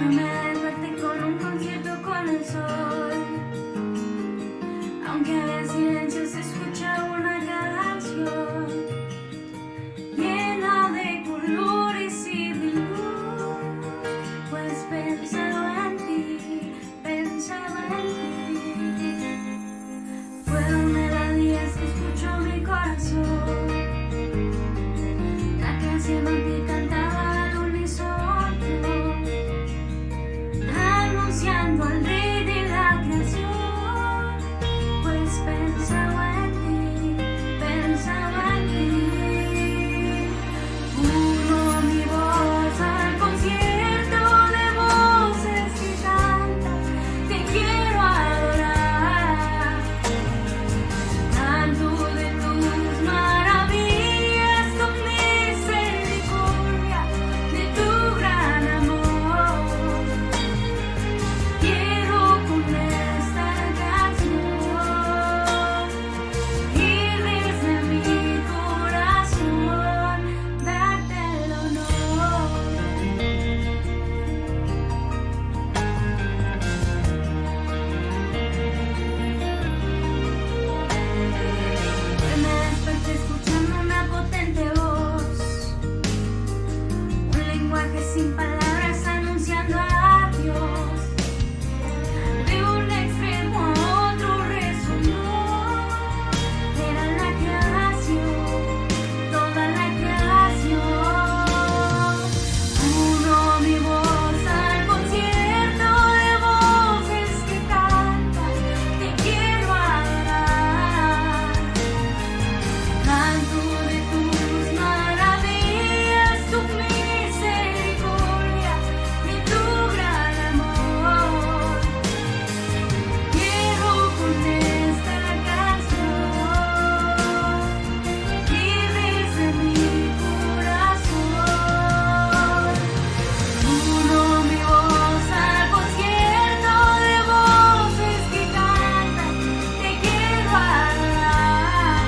Me desperté con un concierto con el sol, aunque había silencio se escucha una canción llena de colores y de luz, pues pensaba en ti, pensaba en ti. Fueron melodías que escuchó mi corazón, la canción que cantaba al unísono, anunciando al rey de la creación, pues pensaba en ti, pensaba en ti. Uno mi voz al concierto de voces que cantan, te quiero adorar, tanto de tus maravillas, tu misericordia, de tu gran amor. Quiero con esta canción y desde mi corazón darte el honor. Me desperté escuchando una potente voz, un lenguaje sin palabras anunciando a Dios. De un extremo a otro resonó, era la creación, toda la creación. Uno mi voz al concierto de voces que cantan, te quiero adorar, tanto de tus maravillas, tu misericordia, de tu gran amor. Quiero con esta canción y desde mi corazón. Uno mi voz al concierto de voces que cantan, te quiero adorar,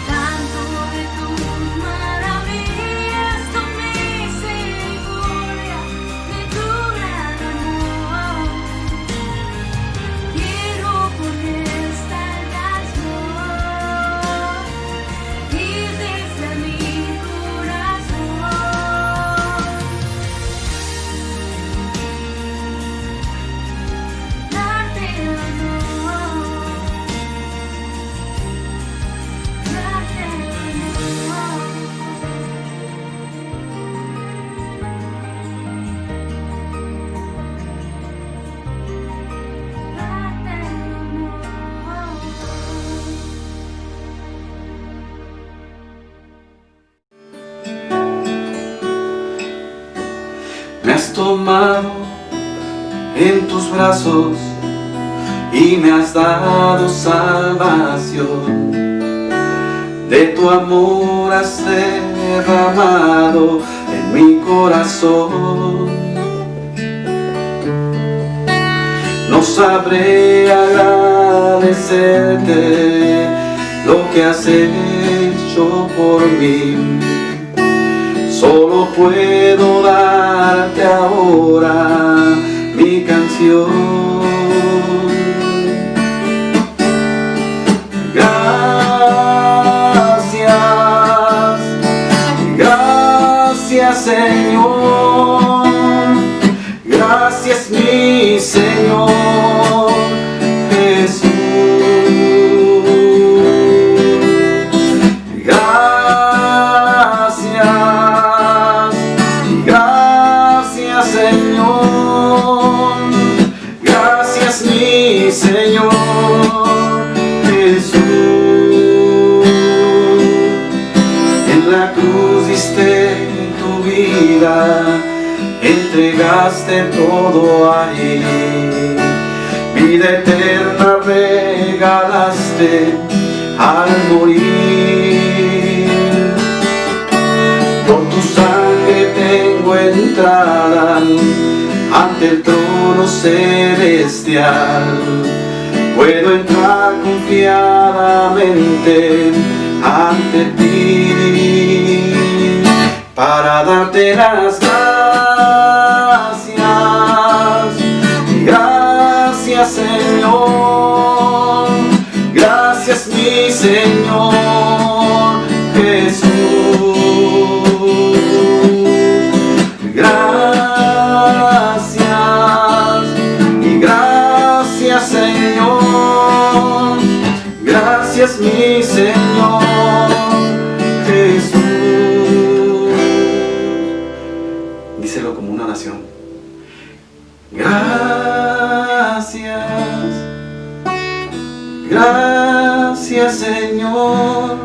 tanto de tus maravillas, tu misericordia, de tu gran amor. Quiero con esta canción y desde mi corazón. Darte el honor, darte el honor. Darte el honor. Me has tomado en tus brazos y me has dado salvación. De tu amor has derramado en mi corazón. No sabré agradecerte lo que has hecho por mí. Solo puedo darte ahora mi canción. Gracias, gracias Señor, gracias mi Señor Jesús. Gracias Señor, gracias. vida, entregaste todo ahí. Vida eterna regalaste al morir. Por tu sangre tengo entrada ante el trono celestial. Puedo entrar confiadamente ante ti para darte las gracias. Gracias, Señor. Gracias, mi Señor Jesús. Gracias y gracias, Señor. Gracias, mi Señor Jesús. Díselo como una oración. Gracias, gracias, Señor.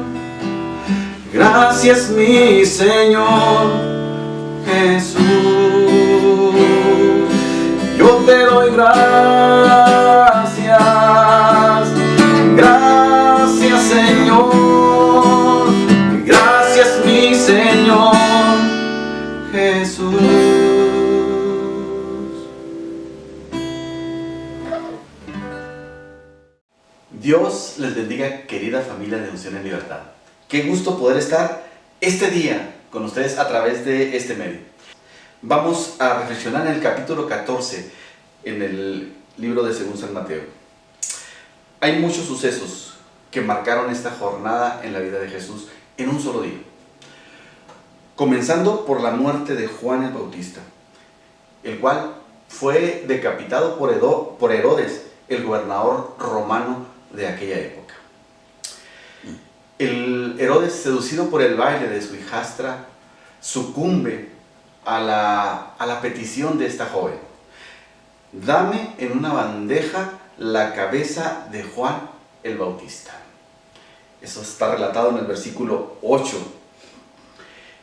Gracias, mi Señor Jesús. Yo te doy gracias. Gracias, Señor. Gracias, mi Señor Jesús. Dios les bendiga, querida familia de Unción en Libertad. Qué gusto poder estar este día con ustedes a través de este medio. Vamos a reflexionar en el capítulo 14 en el libro de según San Mateo. Hay muchos sucesos que marcaron esta jornada en la vida de Jesús en un solo día. Comenzando por la muerte de Juan el Bautista, el cual fue decapitado por Herodes, el gobernador romano de aquella época. El Herodes, seducido por el baile de su hijastra, sucumbe a la petición de esta joven. Dame en una bandeja la cabeza de Juan el Bautista. Eso está relatado en el versículo 8.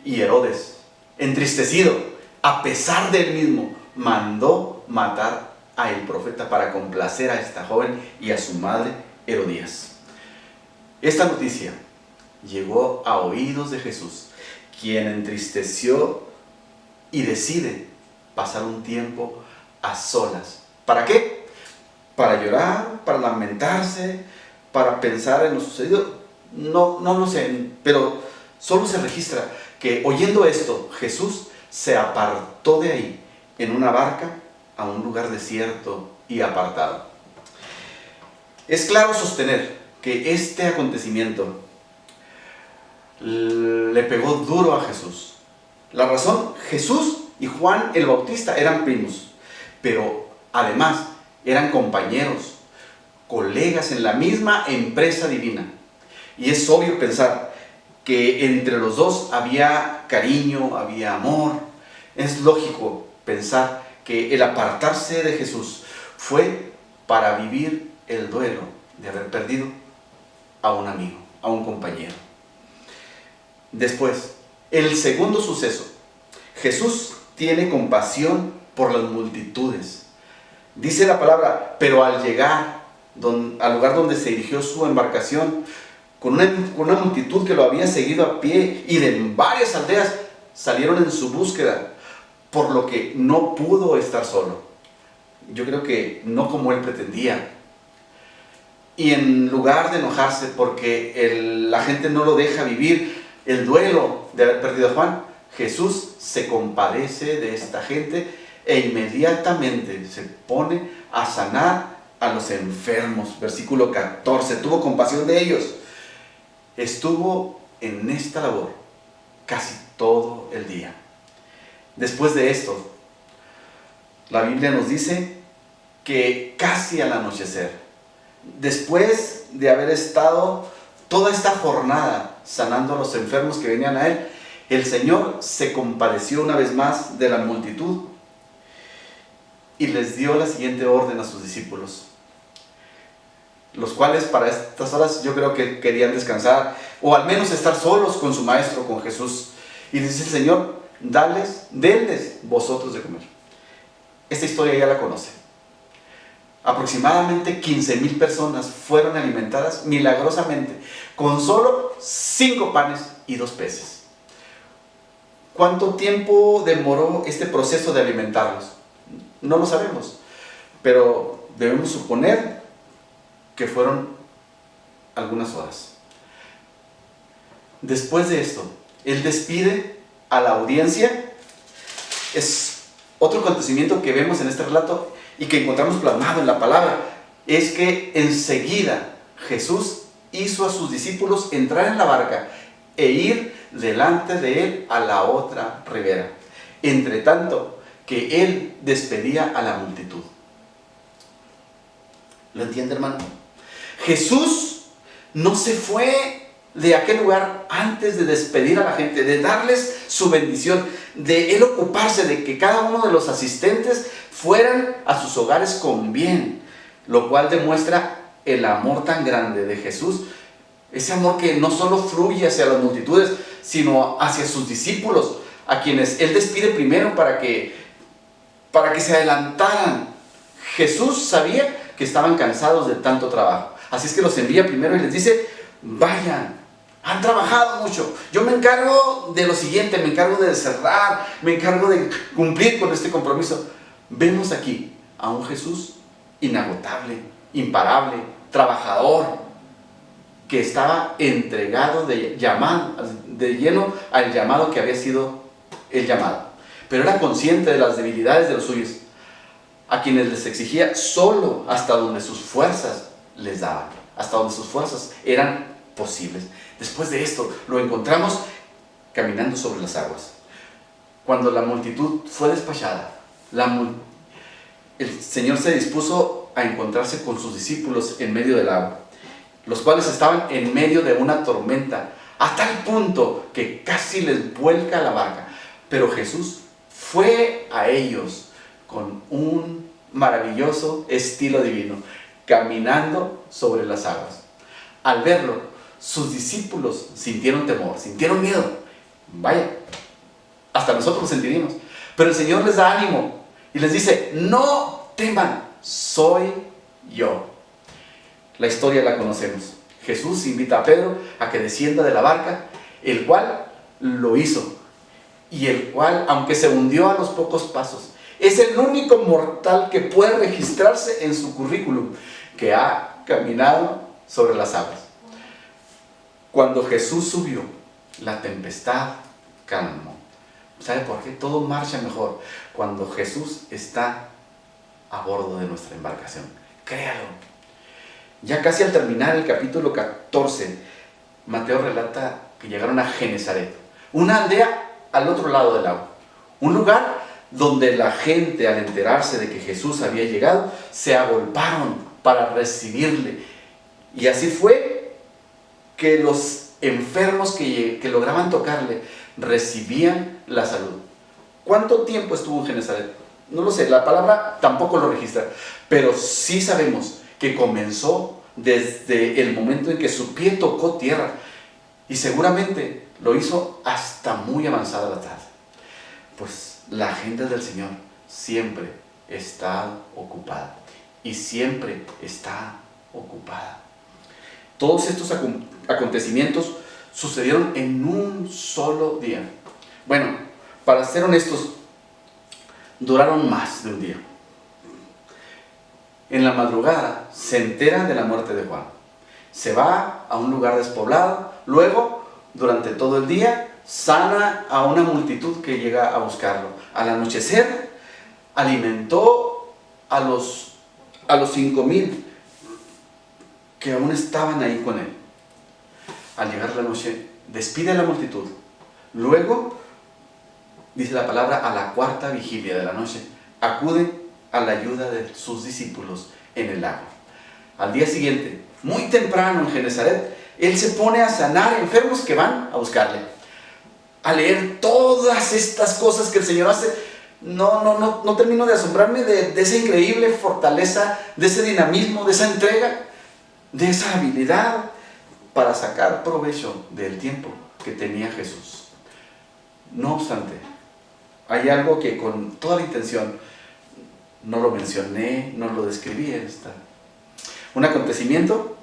Y Herodes, entristecido, a pesar de él mismo, mandó matar a el profeta para complacer a esta joven y a su madre Herodías. Esta noticia llegó a oídos de Jesús, quien entristeció y decide pasar un tiempo a solas. ¿Para qué? Para llorar, para lamentarse, para pensar en lo sucedido. No lo sé, pero solo se registra que oyendo esto, Jesús se apartó de ahí en una barca a un lugar desierto y apartado. Es claro sostener que este acontecimiento le pegó duro a Jesús. La razón, Jesús y Juan el Bautista eran primos, pero además eran compañeros, colegas en la misma empresa divina. Y es obvio pensar que entre los dos había cariño, había amor. Es lógico pensar que el apartarse de Jesús fue para vivir el duelo de haber perdido a un amigo, a un compañero. Después, el segundo suceso. Jesús tiene compasión por las multitudes. Dice la palabra, pero al llegar al lugar donde se dirigió su embarcación, con una multitud que lo había seguido a pie y de varias aldeas salieron en su búsqueda, por lo que no pudo estar solo. Yo creo que no como él pretendía. Y en lugar de enojarse porque la gente no lo deja vivir el duelo de haber perdido a Juan, Jesús se compadece de esta gente e inmediatamente se pone a sanar a los enfermos. Versículo 14, tuvo compasión de ellos. Estuvo en esta labor casi todo el día. Después de esto, la Biblia nos dice que casi al anochecer, después de haber estado toda esta jornada sanando a los enfermos que venían a él, el Señor se compadeció una vez más de la multitud y les dio la siguiente orden a sus discípulos, los cuales para estas horas yo creo que querían descansar o al menos estar solos con su maestro, con Jesús. Y dice el Señor, denles vosotros de comer. Esta historia ya la conocen. Aproximadamente 15,000 personas fueron alimentadas milagrosamente con solo 5 panes y 2 peces. ¿Cuánto tiempo demoró este proceso de alimentarlos? No lo sabemos, pero debemos suponer que fueron algunas horas. Después de esto, Él despide a la audiencia. Es otro acontecimiento que vemos en este relato y que encontramos plasmado en la palabra, es que enseguida Jesús hizo a sus discípulos entrar en la barca e ir delante de Él a la otra ribera, entre tanto que Él despedía a la multitud. ¿Lo entiende, hermano? Jesús no se fue de aquel lugar antes de despedir a la gente, de darles su bendición, de Él ocuparse de que cada uno de los asistentes fueran a sus hogares con bien, lo cual demuestra el amor tan grande de Jesús, ese amor que no solo fluye hacia las multitudes, sino hacia sus discípulos, a quienes Él despide primero para que se adelantaran. Jesús sabía que estaban cansados de tanto trabajo, así es que los envía primero y les dice: vayan, han trabajado mucho, yo me encargo de lo siguiente, me encargo de cerrar, me encargo de cumplir con este compromiso. Vemos aquí a un Jesús inagotable, imparable, trabajador, que estaba entregado de lleno al llamado que había sido el llamado, pero era consciente de las debilidades de los suyos, a quienes les exigía solo hasta donde sus fuerzas les daban, hasta donde sus fuerzas eran posibles. Después de esto lo encontramos caminando sobre las aguas. Cuando la multitud fue despachada, el Señor se dispuso a encontrarse con sus discípulos en medio del agua, los cuales estaban en medio de una tormenta, a tal punto que casi les vuelca la barca. Pero Jesús fue a ellos con un maravilloso estilo divino, caminando sobre las aguas. Al verlo, sus discípulos sintieron temor, sintieron miedo. Vaya, hasta nosotros lo sentiríamos. Pero el Señor les da ánimo y les dice: no teman, soy yo. La historia la conocemos. Jesús invita a Pedro a que descienda de la barca, el cual lo hizo, y el cual, aunque se hundió a los pocos pasos, es el único mortal que puede registrarse en su currículum que ha caminado sobre las aguas. Cuando Jesús subió, la tempestad calmó. ¿Sabe por qué? Todo marcha mejor cuando Jesús está a bordo de nuestra embarcación. Créalo. Ya casi al terminar el capítulo 14, Mateo relata que llegaron a Genesaret, una aldea al otro lado del agua, un lugar donde la gente, al enterarse de que Jesús había llegado, se agolparon para recibirle. Y así fue que los enfermos que lograban tocarle recibían la salud. ¿Cuánto tiempo estuvo en Genesaret? No lo sé, la palabra tampoco lo registra, pero sí sabemos que comenzó desde el momento en que su pie tocó tierra, y seguramente lo hizo hasta muy avanzada la tarde. Pues la agenda del Señor siempre está ocupada, y siempre está ocupada. Todos estos acontecimientos sucedieron en un solo día. Bueno, para ser honestos, duraron más de un día. En la madrugada se entera de la muerte de Juan. Se va a un lugar despoblado. Luego, durante todo el día, sana a una multitud que llega a buscarlo. Al anochecer, alimentó a los 5,000 que aún estaban ahí con él. Al llegar la noche, despide a la multitud. Luego, dice la palabra, a la 4ª vigilia de la noche, acude a la ayuda de sus discípulos en el lago. Al día siguiente, muy temprano en Genesaret, Él se pone a sanar enfermos que van a buscarle. Al leer todas estas cosas que el Señor hace, no termino de asombrarme de esa increíble fortaleza, de ese dinamismo, de esa entrega, de esa habilidad para sacar provecho del tiempo que tenía Jesús. No obstante, hay algo que con toda la intención no lo mencioné, no lo describí en esta. Un acontecimiento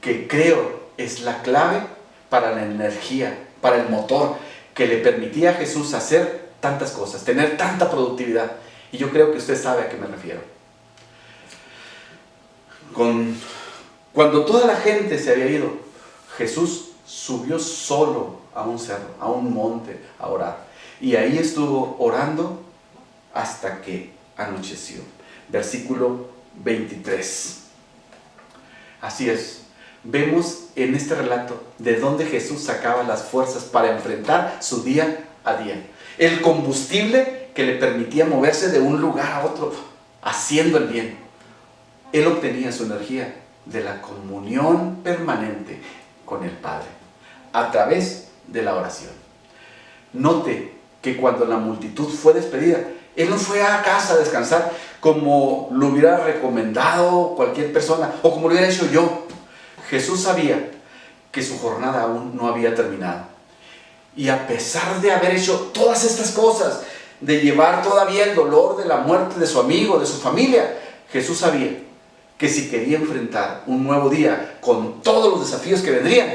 que creo es la clave para la energía, para el motor que le permitía a Jesús hacer tantas cosas, tener tanta productividad. Y yo creo que usted sabe a qué me refiero. Cuando toda la gente se había ido, Jesús subió solo a un cerro, a un monte, a orar. Y ahí estuvo orando hasta que anocheció. Versículo 23. Así es. Vemos en este relato de dónde Jesús sacaba las fuerzas para enfrentar su día a día. El combustible que le permitía moverse de un lugar a otro, haciendo el bien. Él obtenía su energía de la comunión permanente con el Padre, a través de la oración. Note que cuando la multitud fue despedida, Él no fue a casa a descansar como lo hubiera recomendado cualquier persona o como lo hubiera hecho yo. Jesús sabía que su jornada aún no había terminado. Y a pesar de haber hecho todas estas cosas, de llevar todavía el dolor de la muerte de su amigo, de su familia, Jesús sabía que si quería enfrentar un nuevo día con todos los desafíos que vendrían,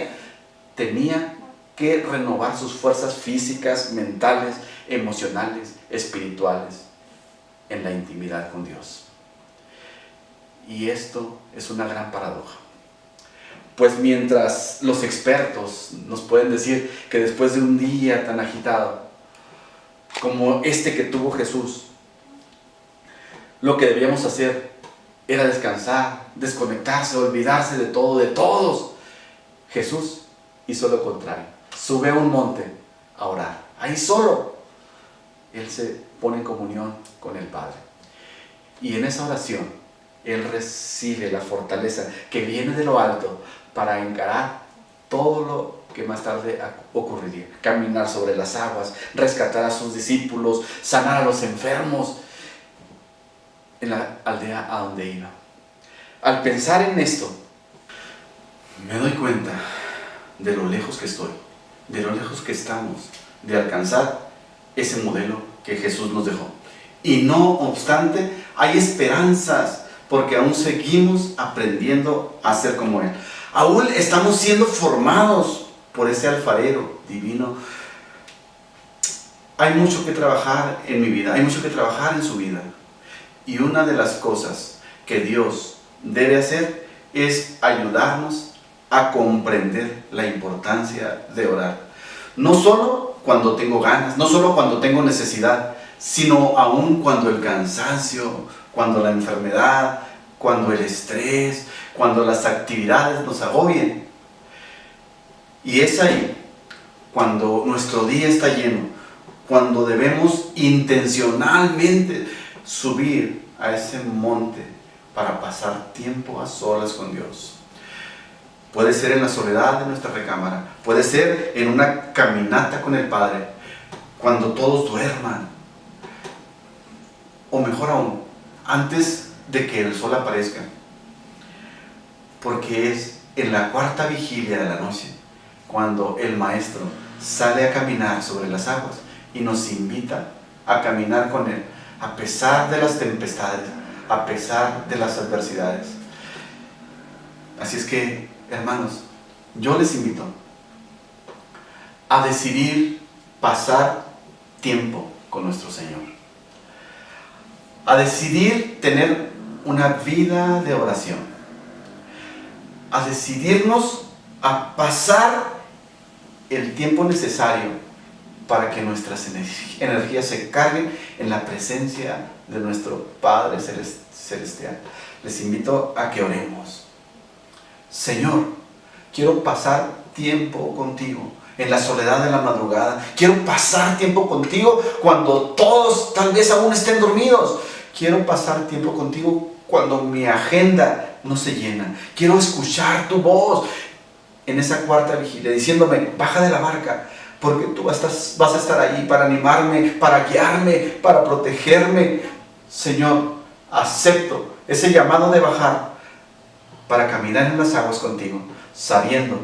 tenía que renovar sus fuerzas físicas, mentales, emocionales, espirituales, en la intimidad con Dios. Y esto es una gran paradoja. Pues mientras los expertos nos pueden decir que después de un día tan agitado como este que tuvo Jesús, lo que debíamos hacer era descansar, desconectarse, olvidarse de todo, de todos. Jesús hizo lo contrario. Sube a un monte a orar. Ahí solo. Él se pone en comunión con el Padre. Y en esa oración, Él recibe la fortaleza que viene de lo alto para encarar todo lo que más tarde ocurriría. Caminar sobre las aguas, rescatar a sus discípulos, sanar a los enfermos en la aldea a donde iba. Al pensar en esto, me doy cuenta de lo lejos que estoy, de lo lejos que estamos de alcanzar ese modelo que Jesús nos dejó. Y no obstante, hay esperanzas, porque aún seguimos aprendiendo a ser como Él. Aún estamos siendo formados por ese alfarero divino. Hay mucho que trabajar en mi vida, hay mucho que trabajar en su vida. Y una de las cosas que Dios debe hacer es ayudarnos a comprender la importancia de orar. No solo cuando tengo ganas, no solo cuando tengo necesidad, sino aún cuando el cansancio, cuando la enfermedad, cuando el estrés, cuando las actividades nos agobien. Y es ahí, cuando nuestro día está lleno, cuando debemos intencionalmente subir a ese monte para pasar tiempo a solas con Dios. Puede ser en la soledad de nuestra recámara, puede ser en una caminata con el Padre, cuando todos duerman, o mejor aún, antes de que el sol aparezca, porque es en la cuarta vigilia de la noche cuando el Maestro sale a caminar sobre las aguas y nos invita a caminar con Él, a pesar de las tempestades, a pesar de las adversidades. Así es que, hermanos, yo les invito a decidir pasar tiempo con nuestro Señor, a decidir tener una vida de oración, a decidirnos a pasar el tiempo necesario para que nuestras energías se carguen en la presencia de nuestro Padre Celestial. Les invito a que oremos. Señor, quiero pasar tiempo contigo en la soledad de la madrugada. Quiero pasar tiempo contigo cuando todos tal vez aún estén dormidos. Quiero pasar tiempo contigo cuando mi agenda no se llena. Quiero escuchar tu voz en esa cuarta vigilia diciéndome: baja de la barca, porque tú vas a estar ahí para animarme, para guiarme, para protegerme. Señor, acepto ese llamado de bajar para caminar en las aguas contigo, sabiendo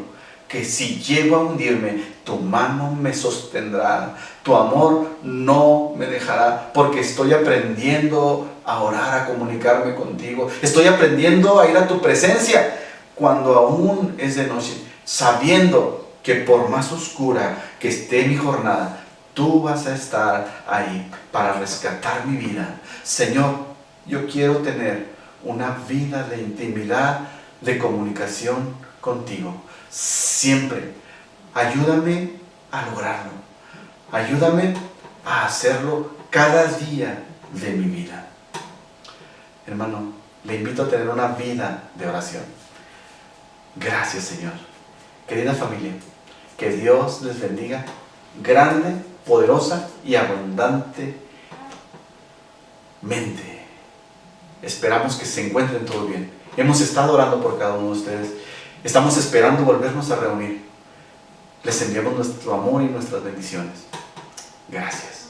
que si llego a hundirme, tu mano me sostendrá, tu amor no me dejará, porque estoy aprendiendo a orar, a comunicarme contigo, estoy aprendiendo a ir a tu presencia cuando aún es de noche, sabiendo que por más oscura que esté mi jornada, tú vas a estar ahí para rescatar mi vida. Señor, yo quiero tener una vida de intimidad, de comunicación contigo. Siempre. Ayúdame a lograrlo. Ayúdame a hacerlo cada día de mi vida. Hermano, le invito a tener una vida de oración. Gracias, Señor. Querida familia, que Dios les bendiga grande, poderosa y abundantemente. Esperamos que se encuentren todo bien. Hemos estado orando por cada uno de ustedes. Estamos esperando volvernos a reunir. Les enviamos nuestro amor y nuestras bendiciones. Gracias.